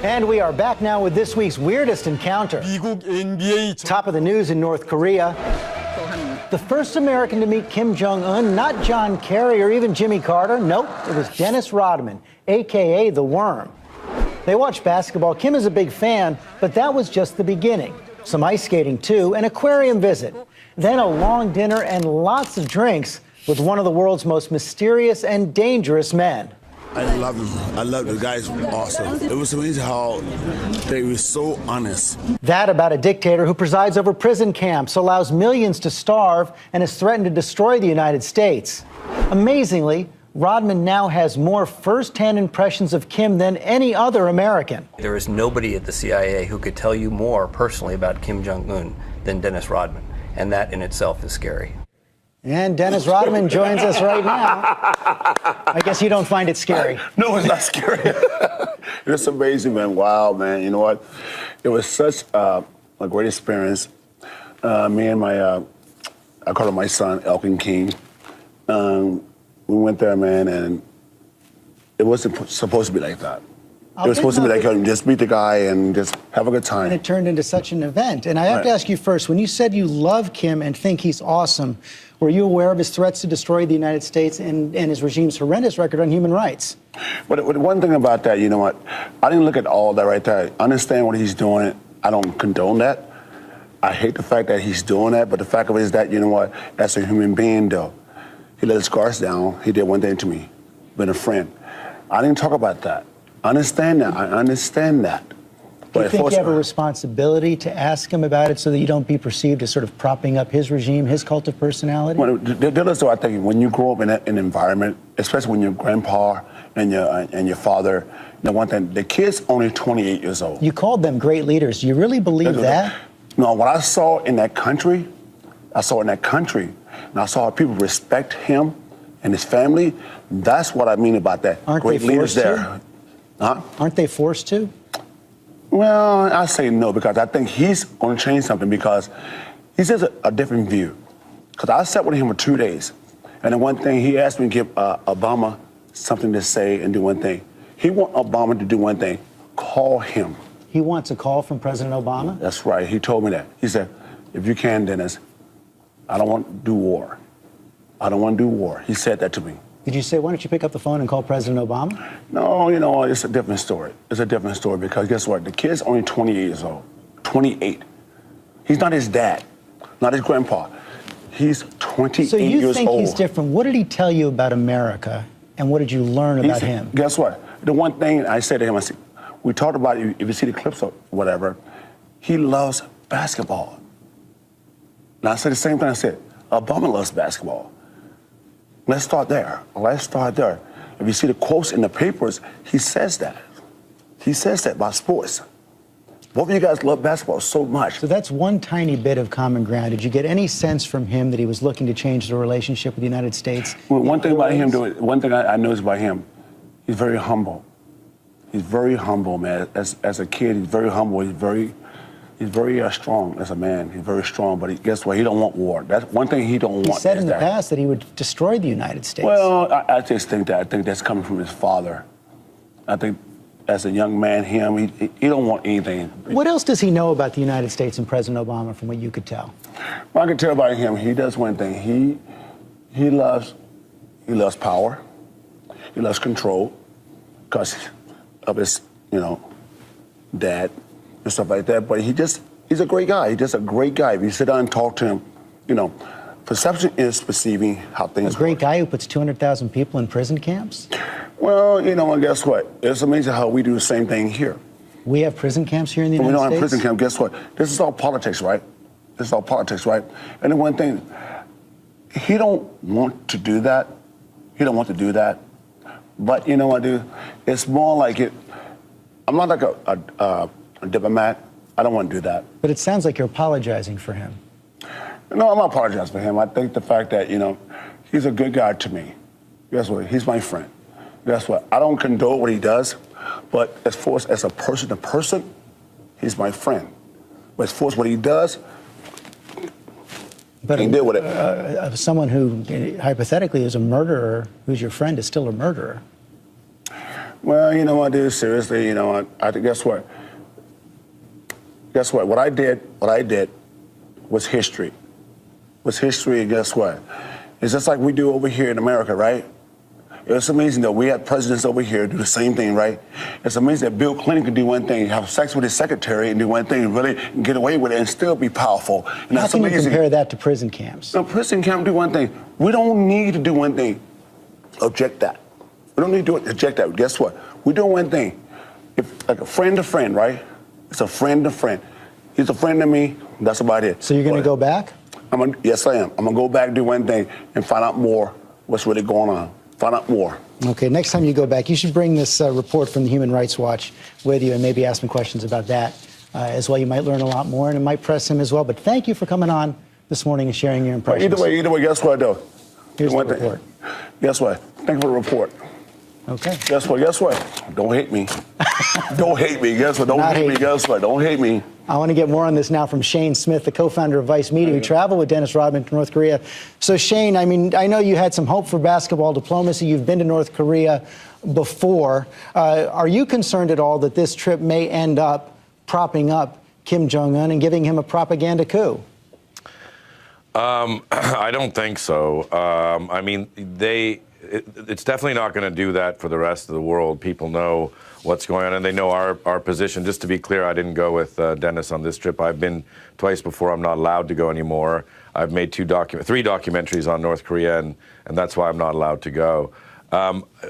And we are back now with this week's weirdest encounter. Top of the news in North Korea. The first American to meet Kim Jong-un, not John Kerry or even Jimmy Carter. Nope, it was Dennis Rodman, a.k.a. The Worm. They watch basketball. Kim is a big fan, but that was just the beginning. Some ice skating, too, an aquarium visit. Then a long dinner and lots of drinks with one of the world's most mysterious and dangerous men. I love him. I love the guys. Awesome. It was amazing how they were so honest. That about a dictator who presides over prison camps, allows millions to starve, and has threatened to destroy the United States. Amazingly, Rodman now has more first-hand impressions of Kim than any other American. There is nobody at the CIA who could tell you more personally about Kim Jong-un than Dennis Rodman, and that in itself is scary. And Dennis Rodman joins us right now. I guess you don't find it scary. No, it's not scary. It's amazing, man. Wow, man. You know what? It was such a great experience. Me and my, I call him my son, Elkin King. We went there, man, and it wasn't supposed to be like that. It was supposed to be like, just meet the guy and just have a good time. And it turned into such an event. And I have to ask you first, when you said you love Kim and think he's awesome, were you aware of his threats to destroy the United States and his regime's horrendous record on human rights? But one thing about that, you know what? I didn't look at all that right there. I understand what he's doing. I don't condone that. I hate the fact that he's doing that. But the fact of it is that, you know what? As a human being, though, he let his guards down. He did one thing to me, been a friend. I didn't talk about that. I understand that. I understand that. Do you think you have a responsibility to ask him about it so that you don't be perceived as sort of propping up his regime, his cult of personality? Well, I think when you grow up in an environment, especially when your grandpa and your father, you know, one thing, the kid's only 28 years old. You called them great leaders. Do you really believe that? No, what I saw in that country, and I saw how people respect him and his family. That's what I mean about that. Aren't great they leaders forced there. To? Huh? Aren't they forced to? Well, I say no, because I think he's going to change something, because he says a different view. Because I sat with him for 2 days, and the one thing he asked me to give Obama something to say and do one thing. He wants Obama to do one thing: call him. He wants a call from President Obama? That's right. He told me that. He said, if you can, Dennis, I don't want to do war. I don't want to do war. He said that to me. Did you say, why don't you pick up the phone and call President Obama? No, you know, it's a different story. It's a different story, because guess what? The kid's only 28 years old. 28. He's not his dad, not his grandpa. He's 28 years old. So you think he's different. What did he tell you about America, and what did you learn about him? Guess what? The one thing I said to him, I said, we talked about, if you see the clips or whatever, he loves basketball. And I said the same thing. I said, Obama loves basketball. Let's start there. Let's start there. If you see the quotes in the papers, he says that. He says that about sports. Both of you guys love basketball so much. So that's one tiny bit of common ground. Did you get any sense from him that he was looking to change the relationship with the United States? Well, one thing about him, one thing I noticed about him, he's very humble. He's very humble, man. As a kid, he's very humble. He's very strong as a man. He's very strong, but guess what? He don't want war. That's one thing he don't want. He said in the past that he would destroy the United States. Well, I just think that's coming from his father. I think as a young man, he don't want anything. What else does he know about the United States and President Obama, from what you could tell? Well, I can tell about him. He does one thing. He loves power. He loves control, because of his, dad and stuff like that. But he's a great guy. He's just a great guy. If you sit down and talk to him, perception is perceiving how things work. A great work. guy who puts 200,000 people in prison camps? Well, and guess what? It's amazing how we do the same thing here. We have prison camps here in the United States? We don't have prison camps. Guess what? This is all politics, right? This is all politics, right? And the one thing, he don't want to do that. He don't want to do that. But you know what, dude? It's more like it. I'm not like a diplomat. I don't want to do that. But it sounds like you're apologizing for him. No, I'm not apologizing for him. I think the fact that, he's a good guy to me. Guess what? He's my friend. Guess what? I don't condone what he does, but as far as a person to person, he's my friend. But as far as what he does, but he can deal with it. Someone who hypothetically is a murderer, who's your friend, is still a murderer. Well, you know what, dude, seriously, you know what, guess what? Guess what? What I did was history. And guess what? It's just like we do over here in America, right? It's amazing that we have presidents over here do the same thing, right? It's amazing that Bill Clinton can do one thing, have sex with his secretary and do one thing, really get away with it and still be powerful. And that's amazing. How can you compare that to prison camps? No, prison camp do one thing. We don't need to do one thing. Object that. We don't need to object that. Guess what? We're doing one thing. If, like a friend to friend, right? It's a friend to friend. He's a friend to me. That's about it. So you're going to go back? Yes, I am. I'm going to go back, do one thing, and find out more what's really going on. Find out more. Okay, next time you go back, you should bring this report from the Human Rights Watch with you and maybe ask him questions about that as well. You might learn a lot more, and it might press him as well. But thank you for coming on this morning and sharing your impressions. Either way, guess what, though? Here's the report. Guess what? Thank you for the report. Okay. Guess what? Don't hate me. Don't hate me. Guess what? Don't hate me. Guess what? Don't hate me. I want to get more on this now from Shane Smith, the co-founder of Vice Media, who traveled with Dennis Rodman to North Korea. So, Shane, I mean, I know you had some hope for basketball diplomacy. You've been to North Korea before. Are you concerned at all that this trip may end up propping up Kim Jong-un and giving him a propaganda coup? I don't think so. I mean, it's definitely not going to do that for the rest of the world. People know what's going on, and they know our position. Just to be clear, I didn't go with Dennis on this trip. I've been twice before. I'm not allowed to go anymore. I've made three documentaries on North Korea, and that's why I'm not allowed to go.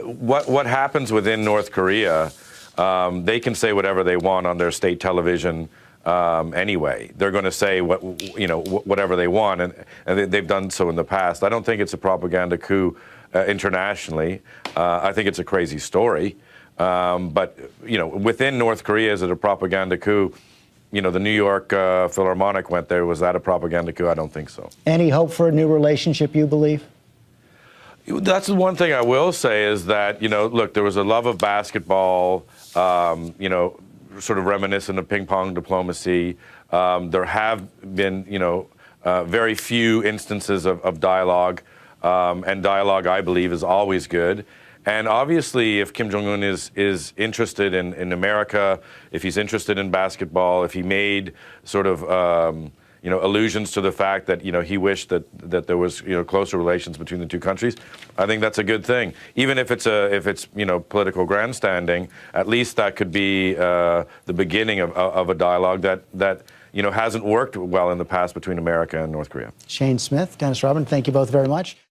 What happens within North Korea, they can say whatever they want on their state television anyway. They're going to say whatever they want, and they've done so in the past. I don't think it's a propaganda coup internationally. I think it's a crazy story. But, within North Korea, is it a propaganda coup? The New York Philharmonic went there. Was that a propaganda coup? I don't think so. Any hope for a new relationship, you believe? That's the one thing I will say is that, look, there was a love of basketball, sort of reminiscent of ping pong diplomacy. There have been, very few instances of dialogue. And dialogue, I believe, is always good. And obviously, if Kim Jong-un is interested in America, if he's interested in basketball, if he made sort of allusions to the fact that he wished that there was closer relations between the two countries, I think that's a good thing. Even if it's political grandstanding, at least that could be the beginning of a dialogue that hasn't worked well in the past between America and North Korea. Shane Smith, Dennis Rodman, thank you both very much.